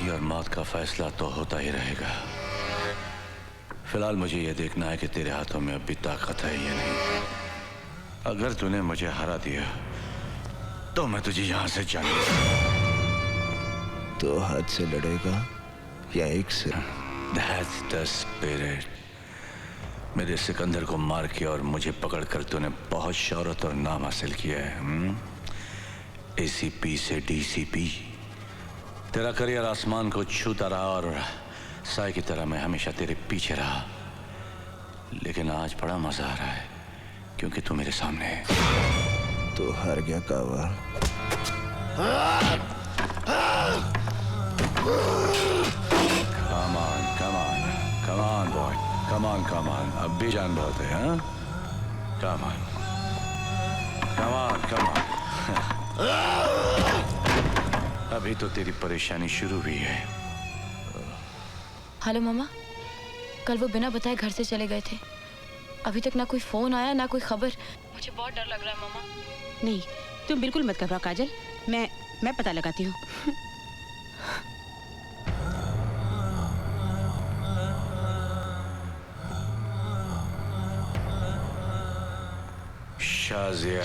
जिंदगी और मौत का फैसला तो होता ही रहेगा। फिलहाल मुझे यह देखना है कि तेरे हाथों में अब भी ताकत है या नहीं। अगर तूने मुझे हरा दिया तो मैं तुझे यहां से जाने दूंगा। तो हाथ से लड़ेगा या एक से? That's the spirit। मेरे सिकंदर को मार के और मुझे पकड़कर तूने बहुत शौहरत और नाम हासिल किया है। ACP से DCP। तेरा करियर आसमान को छूता रहा और साए की तरह मैं हमेशा तेरे पीछे रहा। लेकिन आज बड़ा मजा आ रहा है क्योंकि तू मेरे सामने है। तो हार गया कावा। Come on, come on, come on boy, come on, come on। अब भी जान बहुत है, हाँ? Come on, come on, come on। अभी तो तेरी परेशानी शुरू हुई है। हेलो मामा, कल वो बिना बताए घर से चले गए थे। अभी तक ना कोई फोन आया ना कोई खबर। मुझे बहुत डर लग रहा है मामा। नहीं, तुम बिल्कुल मत घबराओ काजल, मैं पता लगाती हूँ। Shazia,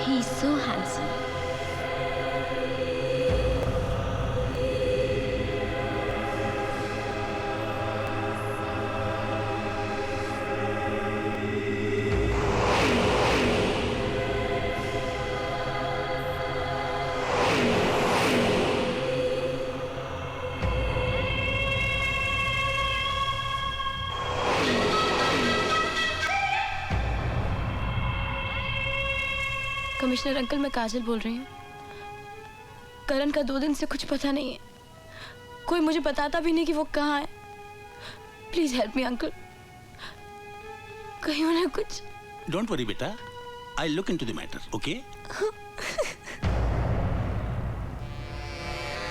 He's so handsome। Commissioner uncle, मैं काजल बोल रही हूँ। करण का 2 दिन से कुछ पता नहीं है। कोई मुझे बताता भी नहीं कि वो कहाँ है। Please help me uncle. कहीं उन्हें कुछ। डोंट वरी बेटा, I look into the matter, okay?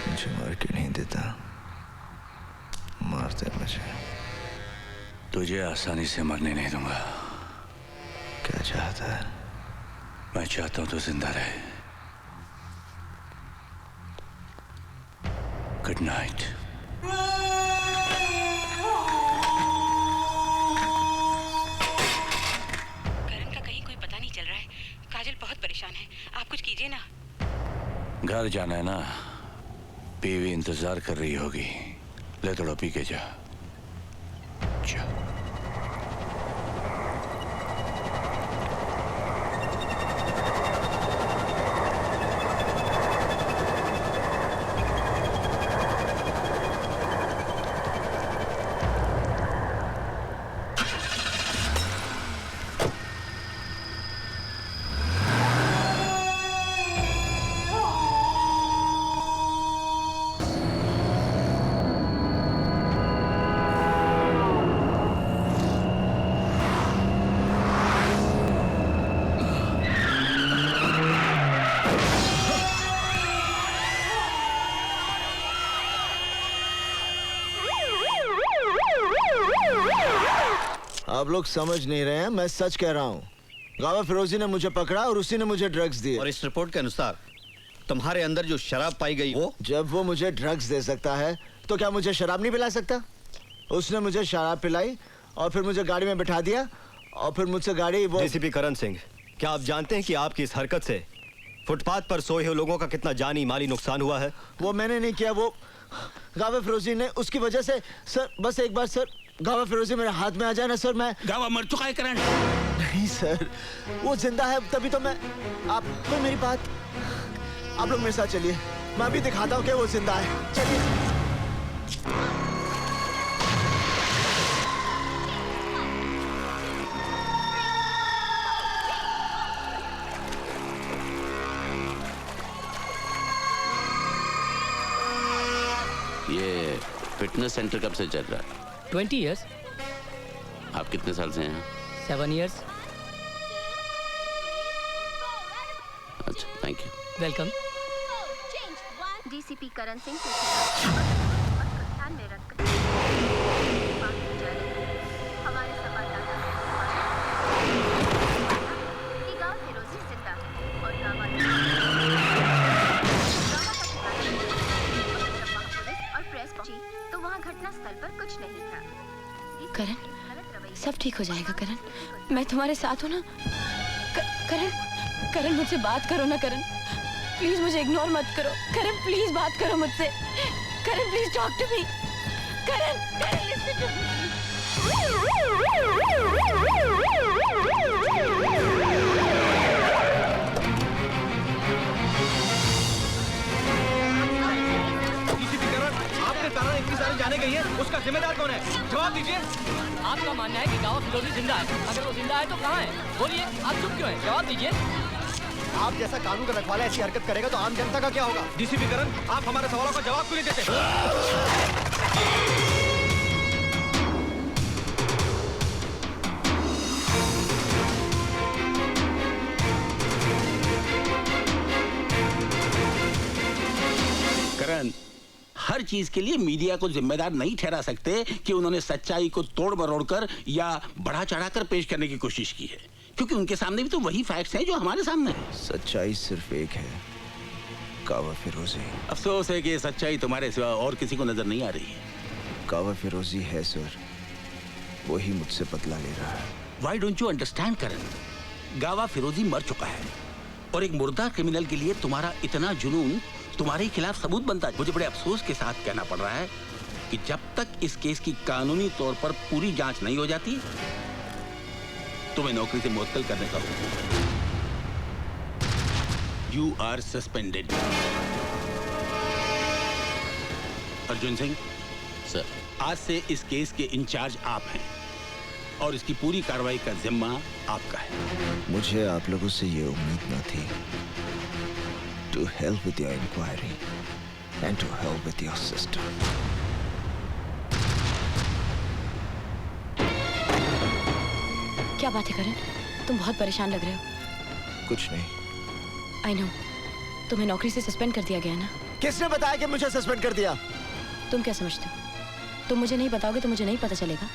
मुझे मार के नहीं देता, मारते मुझे। तुझे आसानी से मरने नहीं दूंगा। क्या चाहता है? मैं चाहता हूं तू जिंदा रहे। Good night. करण का कहीं कोई पता नहीं चल रहा है। काजल बहुत परेशान है, आप कुछ कीजिए ना। घर जाना है ना, बीवी इंतजार कर रही होगी। ले थोड़ा पी के जा। जा। आप लोग समझ नहीं रहे हैं, मैं सच कह रहा हूँ। गावा फिरोजी ने मुझे पकड़ा और उसी ने मुझे ड्रग्स दिए। और इस रिपोर्ट के अनुसार तुम्हारे अंदर जो शराब पाई गई वो? जब वो मुझे ड्रग्स दे सकता है तो क्या मुझे शराब नहीं पिला सकता? उसने मुझे शराब पिलाई और फिर मुझे गाड़ी में बिठा दिया और फिर मुझसे गाड़ी वो। DCP करण सिंह, क्या आप जानते हैं कि आपकी इस हरकत से फुटपाथ पर सोए हुए लोगों का कितना जानी माली नुकसान हुआ है? वो मैंने नहीं किया, वो गावा फिरोजी ने। उसकी वजह से सर, बस एक बार सर गावा फिरोजी मेरे हाथ में आ जाए ना सर, मैं। गावा मर चुका है करण। नहीं सर, वो जिंदा है, तभी तो मैं। आप कोई मेरी बात, आप लोग मेरे साथ चलिए, मैं अभी दिखाता हूँ कि वो जिंदा है। चलिए। ये फिटनेस सेंटर कब से चल रहा है? 20 years। आप कितने साल से हैं? 7 years। अच्छा, thank you. Welcome. DCP Karan Singh ध्यान में रखकर ठीक हो जाएगा करण, मैं तुम्हारे साथ हूँ ना। करण, करण मुझसे बात करो ना करण, प्लीज मुझे इग्नोर मत करो। करण प्लीज बात करो मुझसे। Karan please talk to me. Karan, Karan listen to me. आपके कारण इतनी सारी जाने गई है, उसका जिम्मेदार कौन है? जवाब दीजिए। आपका मानना है कि गावा फिरोजी जिंदा है। अगर वो जिंदा है तो कहाँ है? बोलिए, आप चुप क्यों हैं? जवाब दीजिए। आप जैसा कानून का रखवाला ऐसी हरकत करेगा तो आम जनता का क्या होगा? डीसीपी करण, आप हमारे सवालों का जवाब क्यों नहीं देते? करण, हर चीज के लिए मीडिया को जिम्मेदार नहीं ठहरा सकते कि उन्होंने सच्चाई को तोड़ मरोड़ कर या बढ़ा चढ़ाकर पेश करने की कोशिश की है, क्योंकि उनके सामने भी तो वही फैक्ट्स हैं जो हमारे सामने हैं। सच्चाई सिर्फ एक है, कावा फिरोजी। अफसोस है कि ये सच्चाई तुम्हारे सिवा और किसी को नजर नहीं आ रही है। कावा फिरोजी है सर, वही मुझसे बदला ले रहा है। Why don't you understand, करण? गावा फिरोजी मर चुका है और एक मुर्दा क्रिमिनल के लिए तुम्हारा इतना जुनून तुम्हारे खिलाफ सबूत बनता है। मुझे बड़े अफसोस के साथ कहना पड़ रहा है कि जब तक इस केस की कानूनी तौर पर पूरी जांच नहीं हो जाती, तुम्हें नौकरी से मुअत्तल करने का हुक्म। You are suspended. Arjun Singh sir, आज से इस केस के इंचार्ज आप हैं और इसकी पूरी कार्रवाई का जिम्मा आपका है। मुझे आप लोगों से ये उम्मीद न थी। To hell with your inquiry and to hell with your sister. क्या बात है करण, तुम बहुत परेशान लग रहे हो। कुछ नहीं। आई नो, तुम्हें नौकरी से सस्पेंड कर दिया गया ना। किसने बताया कि मुझे सस्पेंड कर दिया? तुम क्या समझते हो? तुम मुझे नहीं बताओगे तो मुझे नहीं पता चलेगा।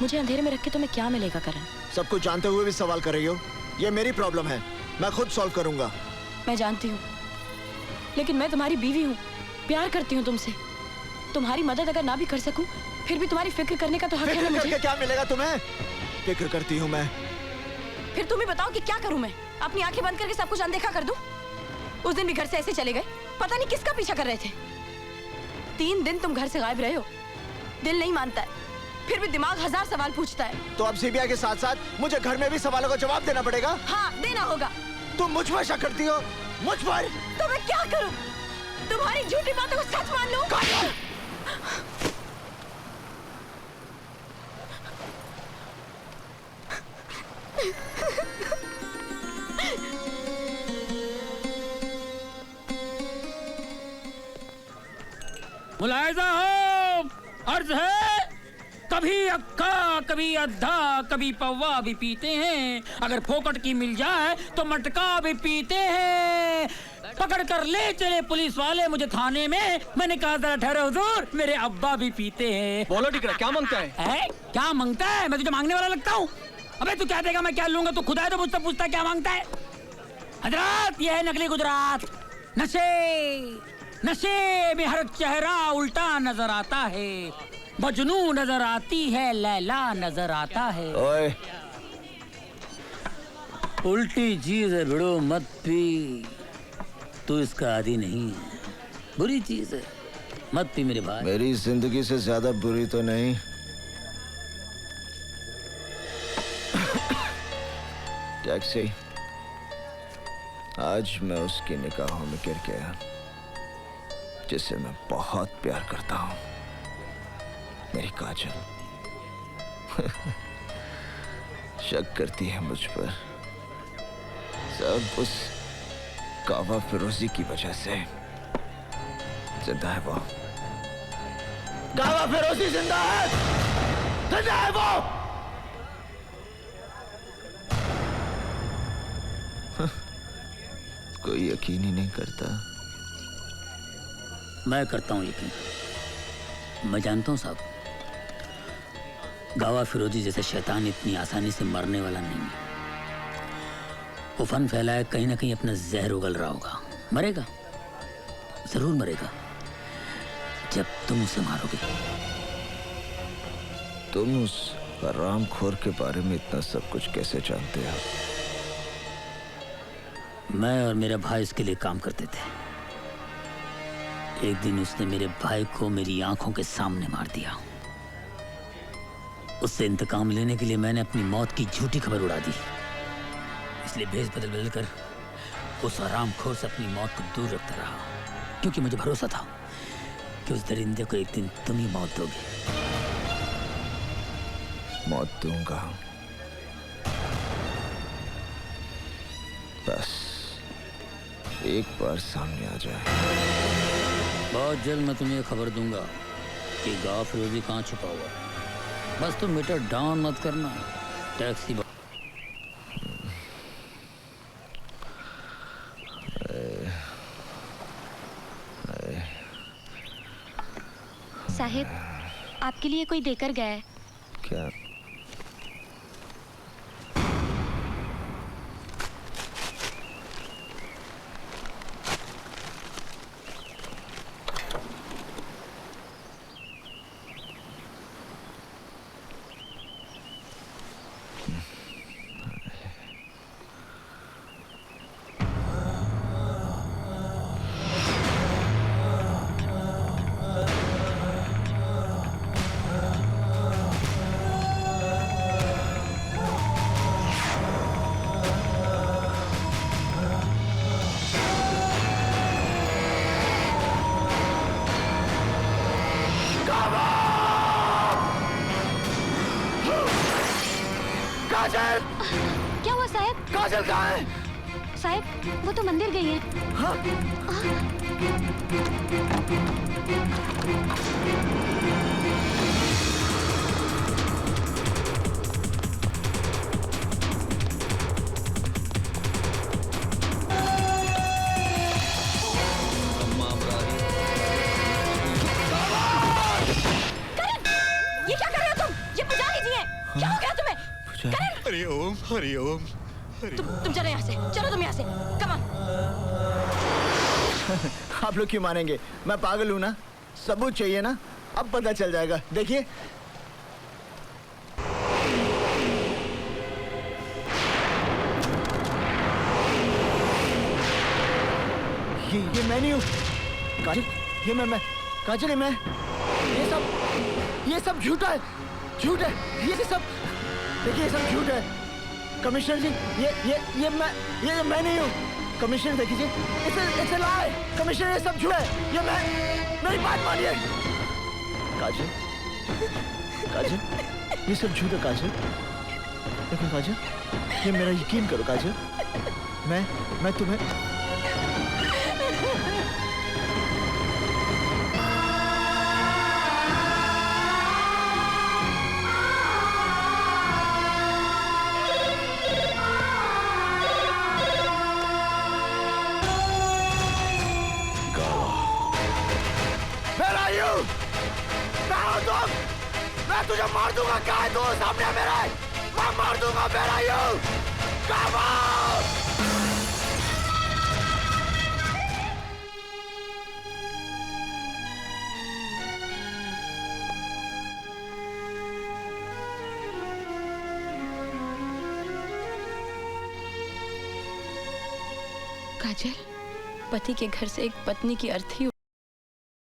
मुझे अंधेरे में रख के तुम्हें क्या मिलेगा करण? सब कुछ जानते हुए भी सवाल कर रही हो? ये मेरी प्रॉब्लम है, मैं खुद सॉल्व करूंगा। मैं जानती हूँ, लेकिन मैं तुम्हारी बीवी हूँ, प्यार करती हूँ तुमसे। तुम्हारी मदद अगर ना भी कर सकूं, फिर भी तुम्हारी फिक्र करने का तो हक है ना मुझे। करके क्या मिलेगा तुम्हें? फिक्र करती हूँ मैं। फिर तुम ही बताओ कि क्या करूं मैं? अपनी आंखें बंद करके सब कुछ अनदेखा कर दूं? उस दिन भी घर से ऐसे चले गए, पता नहीं किसका पीछा कर रहे थे। 3 दिन तुम घर से गायब रहे हो। दिल नहीं मानता है, फिर भी दिमाग 1000 सवाल पूछता है। तो अब सीबीआई के साथ साथ मुझे घर में भी सवालों का जवाब देना पड़ेगा? हाँ, देना होगा। तुम मुझ पर शक करती हो? मुझ पर? तो मैं क्या करूं? तुम्हारी झूठी बातों को सच मान लूं? मुलायजा हो, अर्ज है, कभी अक्का कभी अद्धा कभी पौवा भी पीते हैं, अगर फोकट की मिल जाए तो मटका भी पीते हैं। पकड़ कर ले चले पुलिस वाले मुझे थाने में, मैंने कहा जरा ठहरो हुजूर, मेरे अब्बा भी पीते हैं। बोलो टिकरा, क्या मांगता है? क्या मांगता है? मैं तुझे मांगने वाला लगता हूँ? अबे तू क्या देगा, मैं क्या लूंगा? तू खुदा है तो मुझसे पूछता क्या मांगता है? हजरात, ये है नकली गुजरात। नशे में हर चेहरा उल्टा नजर आता है, मजनू नजर आती है, लैला नजर आता है। ओए, उल्टी चीज है भिड़ो मत पी, तू इसका आदी नहीं है, बुरी चीज है, मत पी मेरे भाई। मेरी जिंदगी से ज्यादा बुरी तो नहीं। टैक्सी, आज मैं उसकी निगाहों में गिर गया जिसे मैं बहुत प्यार करता हूँ, मेरी काजल। शक करती है मुझ पर, सब उस कावा फिरोजी की वजह से। जिंदा है वो, कावा फिरोजी जिंदा है, जिंदा है वो। कोई यकीन ही नहीं करता। मैं करता हूँ यकीन, मैं जानता हूँ साहब, गावा फिरोजी जैसे शैतान इतनी आसानी से मरने वाला नहीं है। वो फन फैलाए कहीं ना कहीं अपना जहर उगल रहा होगा, मरेगा, जरूर मरेगा, जब तुम उसे मारोगे। तुम उस हरामखोर के बारे में इतना सब कुछ कैसे जानते हो? मैं और मेरा भाई इसके लिए काम करते थे। एक दिन उसने मेरे भाई को मेरी आंखों के सामने मार दिया। उससे इंतकाम लेने के लिए मैंने अपनी मौत की झूठी खबर उड़ा दी। इसलिए भेष बदल बदल कर उस हरामखोर से अपनी मौत को दूर रखता रहा, क्योंकि मुझे भरोसा था कि उस दरिंदे को एक दिन तुम ही मौत दोगे। मौत दूंगा, बस एक बार सामने आ जाए। बहुत जल्द मैं तुम्हें खबर दूंगा कि गाँव फिरोजी कहाँ छुपा हुआ है। बस तुम मीटर डाउन मत करना। टैक्सी साहिब, आपके लिए कोई देकर गया है। क्या? क्या हुआ साहब? काजल कहाँ है? साहब, वो तो मंदिर गई है। हाँ? ये क्या कर रहे हो तुम? ये पुजारी जी हैं। क्या हो गया तुम्हें? हरिओम हरिओम। तुम चलो यहाँ से, चलो तुम यहाँ से, कम ऑन। आप लोग क्यों मानेंगे? मैं पागल हूं ना? सबूत चाहिए ना? अब पता चल जाएगा, देखिए। ये मैं नहीं हूँ। काजल, ये मैं काजल, ये मैं। ये सब झूठा है, झूठ है। ये सब देखिए, ये सब झूठ है। कमिश्नर जी, ये मैं नहीं हूँ। कमिश्नर देखिए, इट्स अ लाई। कमिश्नर, ये सब झूठ है। ये मैं, मेरी बात मानिए। काजल, ये सब झूठ है काजल। देखो काजल, ये मेरा यकीन करो काजल। मैं तुम्हें मैं तुझे मार दूंगा। क्या है तू सामने मेरा? मैं मार दूंगा। मेरा यू काजल, पति के घर से एक पत्नी की अर्थी